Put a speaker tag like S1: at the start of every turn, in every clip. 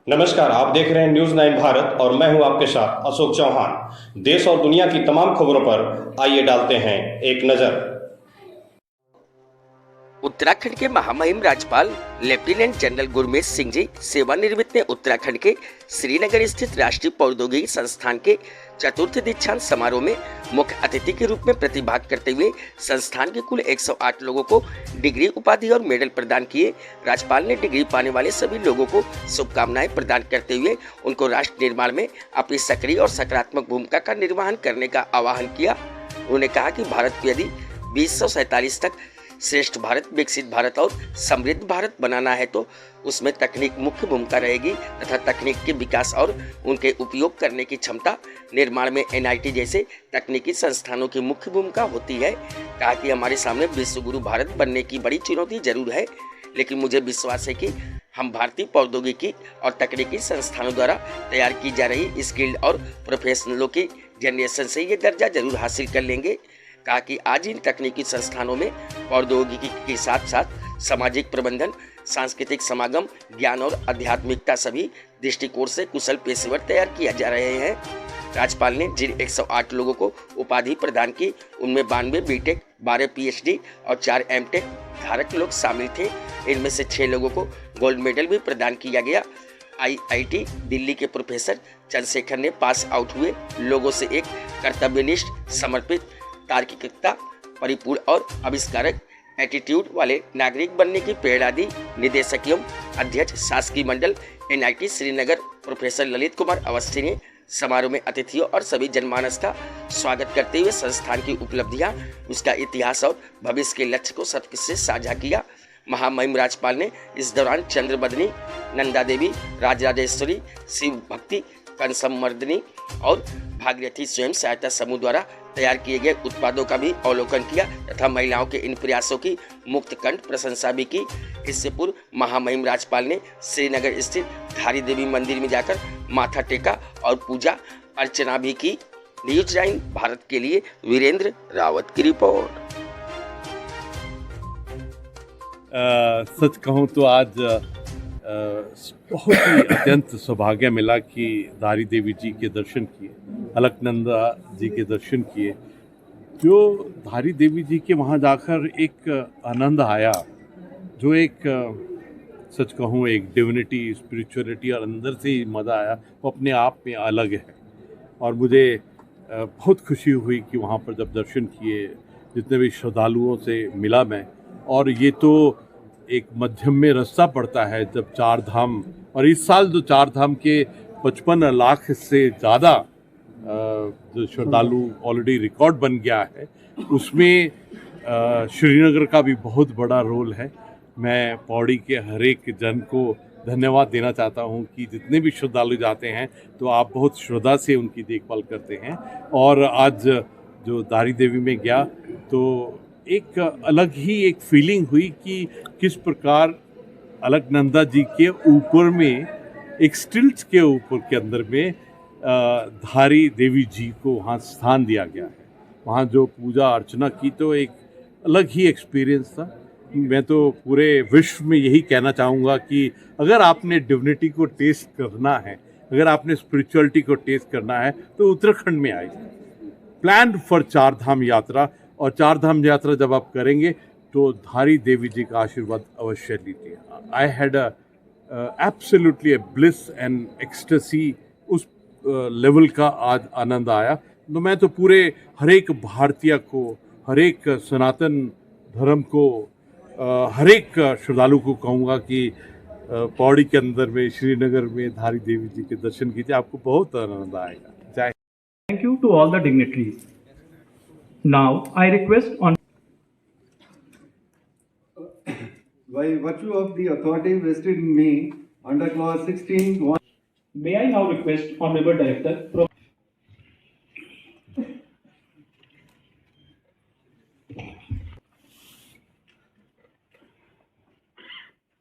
S1: नमस्कार, आप देख रहे हैं न्यूज 9 भारत और मैं हूं आपके साथ अशोक चौहान। देश और दुनिया की तमाम खबरों पर आइए डालते हैं एक नजर।
S2: उत्तराखंड के महामहिम राज्यपाल लेफ्टिनेंट जनरल गुरमीत सिंह जी सेवानिवृत्त ने उत्तराखंड के श्रीनगर स्थित राष्ट्रीय प्रौद्योगिकी संस्थान के चतुर्थ दीक्षांत समारोह में मुख्य अतिथि के रूप में प्रतिभाग करते हुए संस्थान के कुल 108 लोगों को डिग्री, उपाधि और मेडल प्रदान किए। राज्यपाल ने डिग्री पाने वाले सभी लोगों को शुभकामनाएं प्रदान करते हुए उनको राष्ट्र निर्माण में अपनी सक्रिय और सकारात्मक भूमिका का निर्वहन करने का आह्वान किया। उन्होंने कहा कि भारत को यदि 2047 तक श्रेष्ठ भारत, विकसित भारत और समृद्ध भारत बनाना है तो उसमें तकनीक मुख्य भूमिका रहेगी तथा तकनीक के विकास और उनके उपयोग करने की क्षमता निर्माण में एनआईटी जैसे तकनीकी संस्थानों की मुख्य भूमिका होती है। कहा कि हमारे सामने विश्व गुरु भारत बनने की बड़ी चुनौती जरूर है, लेकिन मुझे विश्वास है कि हम भारतीय प्रौद्योगिकी और तकनीकी संस्थानों द्वारा तैयार की जा रही स्किल्ड और प्रोफेशनलों की जनरेशन से ये दर्जा जरूर हासिल कर लेंगे। कहा कि आज इन तकनीकी संस्थानों में प्रौद्योगिकी के साथ साथ सामाजिक प्रबंधन, सांस्कृतिक समागम, ज्ञान और आध्यात्मिकता सभी दृष्टिकोण से कुशल पेशेवर तैयार किया जा रहे हैं। राज्यपाल ने जिन 108 लोगों को उपाधि प्रदान की उनमें 92 बीटेक, 12 पीएचडी और 4 एमटेक धारक लोग शामिल थे। इनमें से 6 लोगों को गोल्ड मेडल भी प्रदान किया गया। आईआईटी दिल्ली के प्रोफेसर चंद्रशेखर ने पास आउट हुए लोगों से एक कर्तव्यनिष्ठ, समर्पित, तार्किकता परिपूर्ण और आविष्कारक एटीट्यूड वाले नागरिक बनने की प्रेरणा दी। निदेशक एवं अध्यक्ष शासकीय मंडल एनआईटी श्रीनगर प्रोफेसर ललित कुमार अवस्थी ने समारोह में अतिथियों और सभी जनमानस का स्वागत करते हुए संस्थान की उपलब्धियां, उसका इतिहास और भविष्य के लक्ष्य को सबसे साझा किया। महामहिम राज्यपाल ने इस दौरान चंद्रबदनी, नंदा देवी, राजराजेश्वरी, शिव भक्ति, कंसमर्दिनी और भागीरथी स्वयं सहायता समूह द्वारा तैयार किए गए उत्पादों का भी अवलोकन किया तथा महिलाओं के इन प्रयासों की मुक्त कंठ प्रशंसा भी की। इससे पूर्व महामहिम राज्यपाल ने श्रीनगर स्थित धारी देवी मंदिर में जाकर माथा टेका और पूजा अर्चना भी की। न्यूज 9 भारत के लिए वीरेंद्र रावत की रिपोर्ट।
S3: सच कहूँ तो आज बहुत ही अत्यंत सौभाग्य मिला कि धारी देवी जी के दर्शन किए, अलकनंदा जी के दर्शन किए। जो धारी देवी जी के वहाँ जाकर एक आनंद आया, जो एक सच कहूँ एक डिविनिटी, स्पिरिचुअलिटी और अंदर से ही मज़ा आया, वो अपने आप में अलग है। और मुझे बहुत खुशी हुई कि वहाँ पर जब दर्शन किए, जितने भी श्रद्धालुओं से मिला मैं। और ये तो एक मध्यम में रास्ता पड़ता है जब 4 धाम, और इस साल जो 4 धाम के 55 लाख से ज़्यादा जो श्रद्धालु ऑलरेडी रिकॉर्ड बन गया है, उसमें श्रीनगर का भी बहुत बड़ा रोल है। मैं पौड़ी के हर एक जन को धन्यवाद देना चाहता हूं कि जितने भी श्रद्धालु जाते हैं तो आप बहुत श्रद्धा से उनकी देखभाल करते हैं। और आज जो धारी देवी में गया तो एक अलग ही एक फीलिंग हुई कि किस प्रकार अलकनंदा जी के ऊपर में एक स्टिल्ट्स के ऊपर के अंदर में धारी देवी जी को वहाँ स्थान दिया गया है। वहाँ जो पूजा अर्चना की तो एक अलग ही एक्सपीरियंस था। मैं तो पूरे विश्व में यही कहना चाहूँगा कि अगर आपने डिविनिटी को टेस्ट करना है, अगर आपने स्पिरिचुअलिटी को टेस्ट करना है तो उत्तराखंड में आइए। प्लान फॉर 4 धाम यात्रा, और 4 धाम यात्रा जब आप करेंगे तो धारी देवी जी का आशीर्वाद अवश्य लीजिए। I had absolutely A bliss and ecstasy, उस लेवल का आज आनंद आया। तो मैं तो पूरे हर एक भारतीय को, हर एक सनातन धर्म को, हर एक श्रद्धालु को कहूँगा कि पौड़ी के अंदर में, श्रीनगर में धारी देवी जी के दर्शन कीजिए, आपको बहुत आनंद आएगा। जय।
S4: Thank you to all the dignitaries. Now I request on
S5: by virtue of the authority vested in me under clause 16(1).
S4: may I now request Honorable Director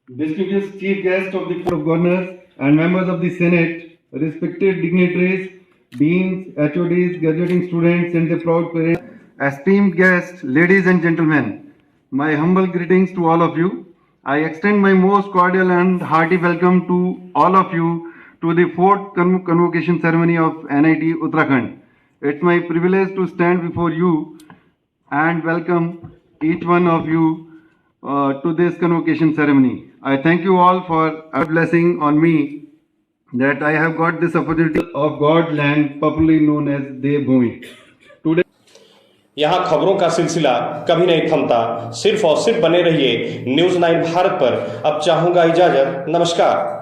S5: Distinguished chief guest of the Court of Governors and members of the Senate, respected dignitaries, deans, HODs, graduating students and their proud parents, esteemed guests, ladies and gentlemen, my humble greetings to all of you. I extend my most cordial and hearty welcome to all of you to the fourth convocation ceremony of NIT Uttarakhand. It's my privilege to stand before you and welcome each one of you to this convocation ceremony. I thank you all for a blessing on me that I have got this opportunity of God land, popularly known as Devbhumi. Today,
S1: यहाँ खबरों का सिलसिला कभी नहीं थमता। सिर्फ और सिर्फ बने रहिए न्यूज़ 9 भारत पर। अब चाहूंगा इजाजत। नमस्कार।